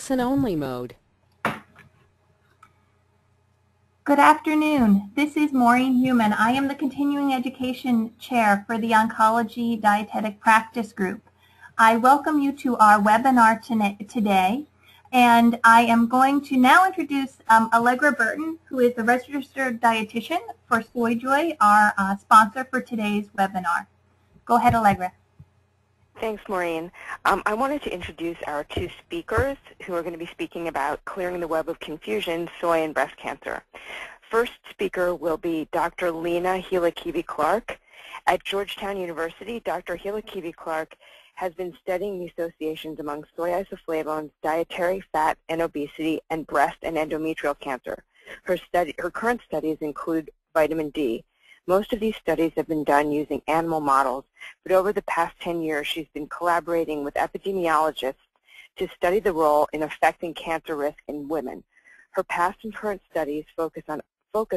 listen-only mode. Good afternoon. This is Maureen Human. I am the Continuing Education Chair for the Oncology Dietetic Practice Group. I welcome you to our webinar today, and I am going to now introduce Allegra Burton, who is the registered dietitian for SoyJoy, our sponsor for today's webinar. Go ahead, Allegra. Thanks, Maureen. I wanted to introduce our two speakers who are going to be speaking about clearing the web of confusion, soy, and breast cancer. First speaker will be Dr. Lena Hilakivi-Clarke. At Georgetown University, Dr. Hilakivi-Clarke has been studying the associations among soy isoflavones, dietary fat and obesity, and breast and endometrial cancer. Her current studies include vitamin D. Most of these studies have been done using animal models, but over the past 10 years she's been collaborating with epidemiologists to study the role in affecting cancer risk in women. Her past and current studies focus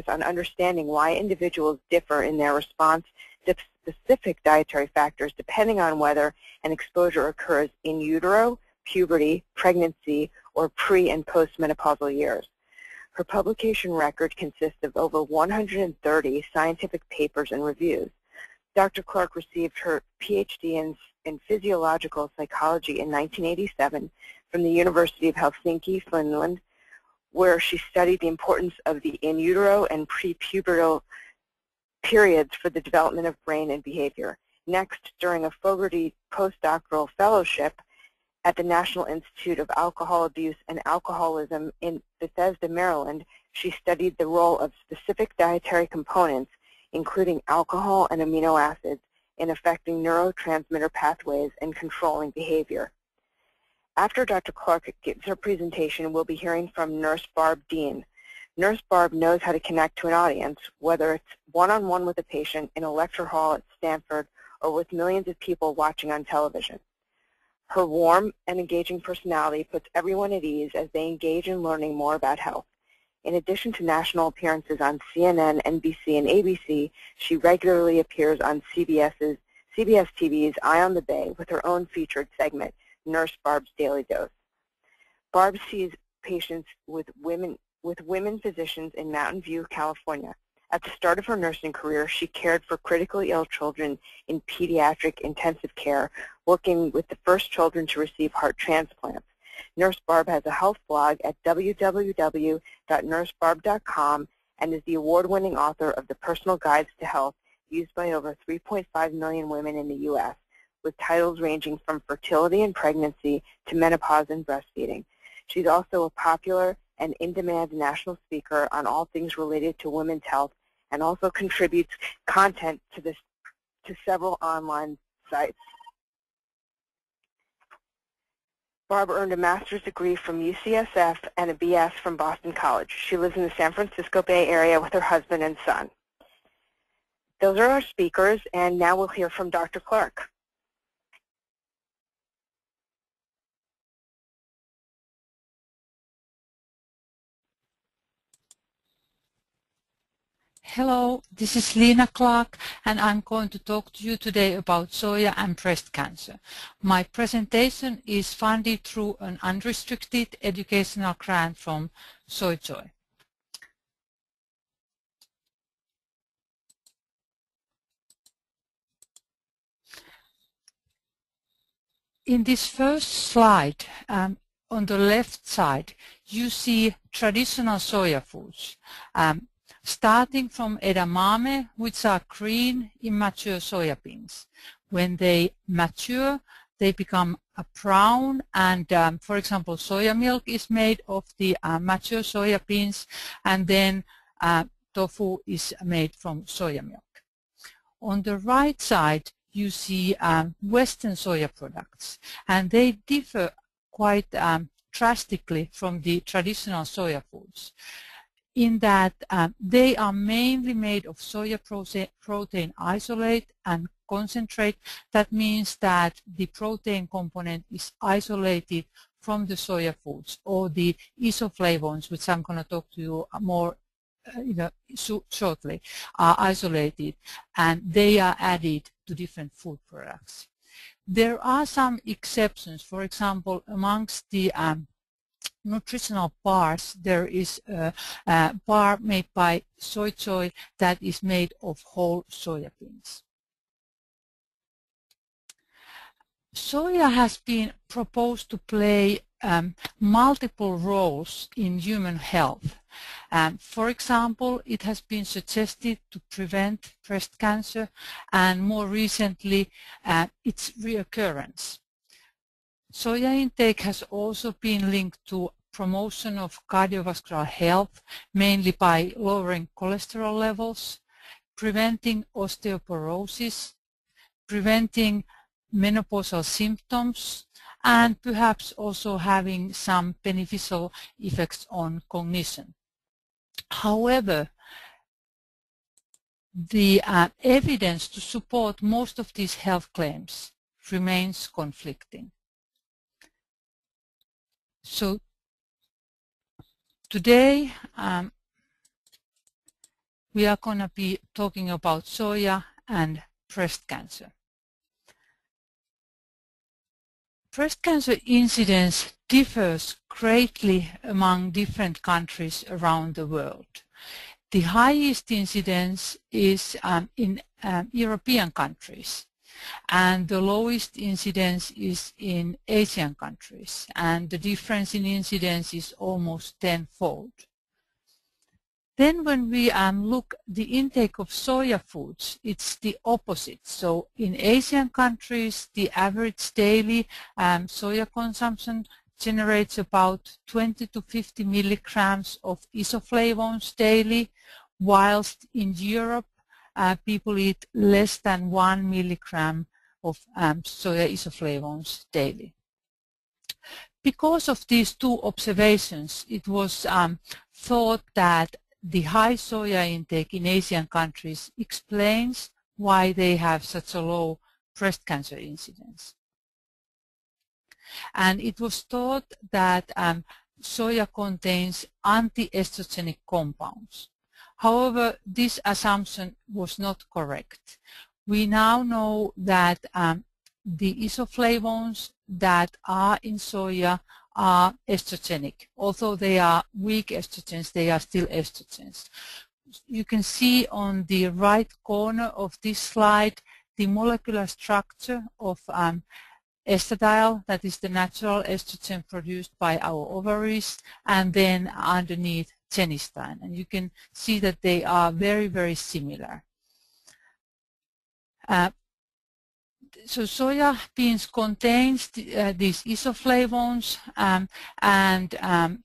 on understanding why individuals differ in their response to specific dietary factors depending on whether an exposure occurs in utero, puberty, pregnancy, or pre- and postmenopausal years. Her publication record consists of over 130 scientific papers and reviews. Dr. Clarke received her PhD in physiological psychology in 1987 from the University of Helsinki, Finland, where she studied the importance of the in utero and prepubertal periods for the development of brain and behavior. Next, during a Fogarty postdoctoral fellowship at the National Institute of Alcohol Abuse and Alcoholism in Bethesda, Maryland, she studied the role of specific dietary components, including alcohol and amino acids, in affecting neurotransmitter pathways and controlling behavior. After Dr. Clarke gives her presentation, we'll be hearing from Nurse Barb Dean. Nurse Barb knows how to connect to an audience, whether it's one-on-one with a patient in a lecture hall at Stanford or with millions of people watching on television. Her warm and engaging personality puts everyone at ease as they engage in learning more about health. In addition to national appearances on CNN, NBC, and ABC, she regularly appears on CBS TV's Eye on the Bay with her own featured segment, Nurse Barb's Daily Dose. Barb sees patients with women physicians in Mountain View, California. At the start of her nursing career, she cared for critically ill children in pediatric intensive care, working with the first children to receive heart transplants. Nurse Barb has a health blog at www.nursebarb.com and is the award-winning author of the Personal Guides to Health used by over 3.5 million women in the U.S., with titles ranging from fertility and pregnancy to menopause and breastfeeding. She's also a popular and in-demand national speaker on all things related to women's health and also contributes content to several online sites. Barb earned a master's degree from UCSF and a BS from Boston College. She lives in the San Francisco Bay Area with her husband and son. Those are our speakers, and now we'll hear from Dr. Clarke. Hello, this is Lena Clarke, and I'm going to talk to you today about soya and breast cancer. My presentation is funded through an unrestricted educational grant from SoyJoy. In this first slide, on the left side, you see traditional soya foods. Starting from edamame, which are green, immature soya beans. When they mature, they become brown, and for example, soya milk is made of the mature soya beans, and then tofu is made from soya milk. On the right side, you see Western soya products, and they differ quite drastically from the traditional soya foods, in that they are mainly made of soya protein isolate and concentrate. That means that the protein component is isolated from the soya foods, or the isoflavones, which I'm going to talk to you more shortly, are isolated, and they are added to different food products. There are some exceptions. For example, amongst the nutritional bars, there is a bar made by soy that is made of whole soya beans. Soya has been proposed to play multiple roles in human health. For example, it has been suggested to prevent breast cancer and more recently its reoccurrence. Soya intake has also been linked to promotion of cardiovascular health, mainly by lowering cholesterol levels, preventing osteoporosis, preventing menopausal symptoms, and perhaps also having some beneficial effects on cognition. However, the evidence to support most of these health claims remains conflicting. So today we are going to be talking about soya and breast cancer. Breast cancer incidence differs greatly among different countries around the world. The highest incidence is in European countries, and the lowest incidence is in Asian countries, and the difference in incidence is almost tenfold. Then when we look the intake of soya foods, it's the opposite. So in Asian countries, the average daily soya consumption generates about 20 to 50 milligrams of isoflavones daily, whilst in Europe, people eat less than 1 milligram of soya isoflavones daily. Because of these two observations, it was thought that the high soya intake in Asian countries explains why they have such a low breast cancer incidence. And it was thought that soya contains anti-estrogenic compounds. However, this assumption was not correct. We now know that the isoflavones that are in soya are estrogenic. Although they are weak estrogens, they are still estrogens. You can see on the right corner of this slide the molecular structure of estradiol, that is the natural estrogen produced by our ovaries, and then underneath genistein. And you can see that they are very, very similar. So soya beans contains these isoflavones, and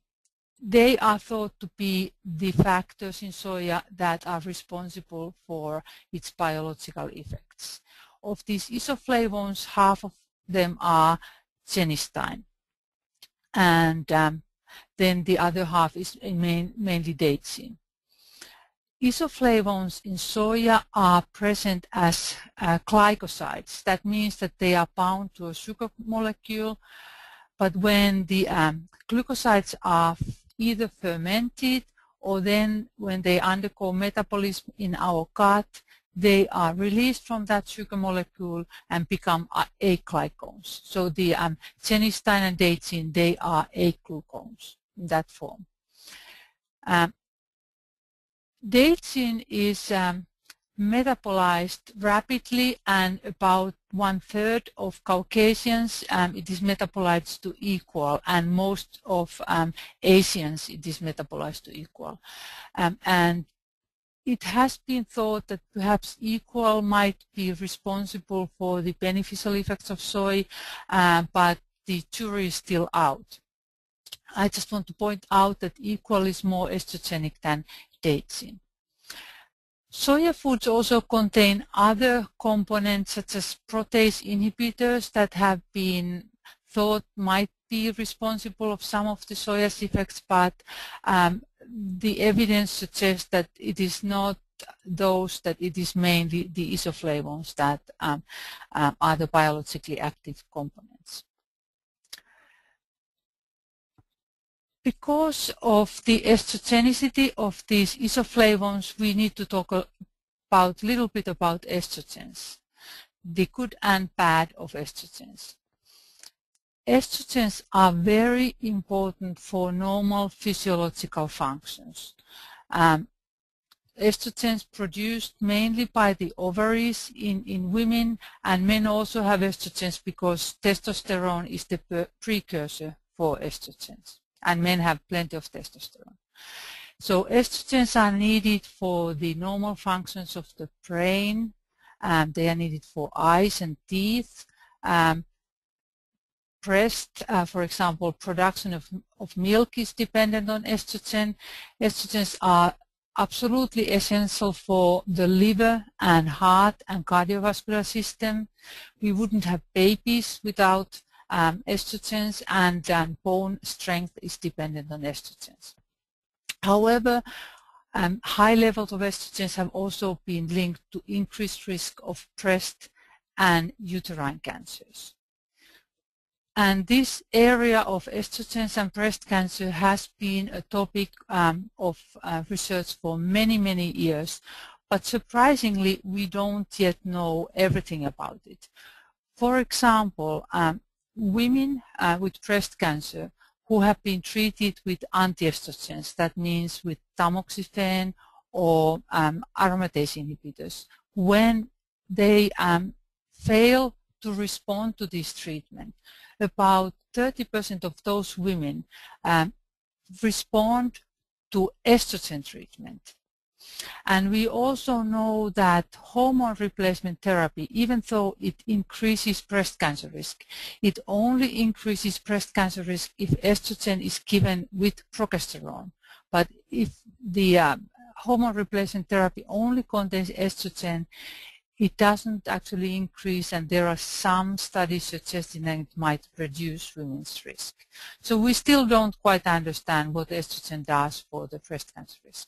they are thought to be the factors in soya that are responsible for its biological effects. Of these isoflavones, half of them are genistein, and then the other half is mainly daidzein. Isoflavones in soya are present as glycosides. That means that they are bound to a sugar molecule, but when the glucosides are either fermented or then when they undergo metabolism in our gut, they are released from that sugar molecule and become aglycones. So the genistein and daidzein, they are aglucones in that form. Daidzein is metabolized rapidly, and about 1/3 of Caucasians it is metabolized to equal, and most of Asians it is metabolized to equal. And it has been thought that perhaps equal might be responsible for the beneficial effects of soy, but the jury is still out. I just want to point out that equal is more estrogenic than daidzein. Soya foods also contain other components such as protease inhibitors that have been thought might be responsible of some of the soya's effects, but the evidence suggests that it is not those, that it is mainly the isoflavones that are the biologically active components. Because of the estrogenicity of these isoflavones, we need to talk a little bit about estrogens, the good and bad of estrogens. estrogens are very important for normal physiological functions. Estrogens produced mainly by the ovaries in women, and men also have estrogens because testosterone is the precursor for estrogens, and men have plenty of testosterone. So estrogens are needed for the normal functions of the brain. They are needed for eyes and teeth. Breast, for example, production of milk is dependent on estrogen. Estrogens are absolutely essential for the liver and heart and cardiovascular system. We wouldn't have babies without estrogens, and bone strength is dependent on estrogens. However, high levels of estrogens have also been linked to increased risk of breast and uterine cancers. And this area of estrogens and breast cancer has been a topic of research for many, many years. But surprisingly, we don't yet know everything about it. For example, women with breast cancer who have been treated with anti-estrogens, that means with tamoxifen or aromatase inhibitors, when they fail to respond to this treatment, about 30% of those women respond to estrogen treatment. And we also know that hormone replacement therapy, even though it increases breast cancer risk, it only increases breast cancer risk if estrogen is given with progesterone. But if the hormone replacement therapy only contains estrogen, it doesn't actually increase, and there are some studies suggesting that it might reduce women's risk. So we still don't quite understand what estrogen does for the breast cancer risk.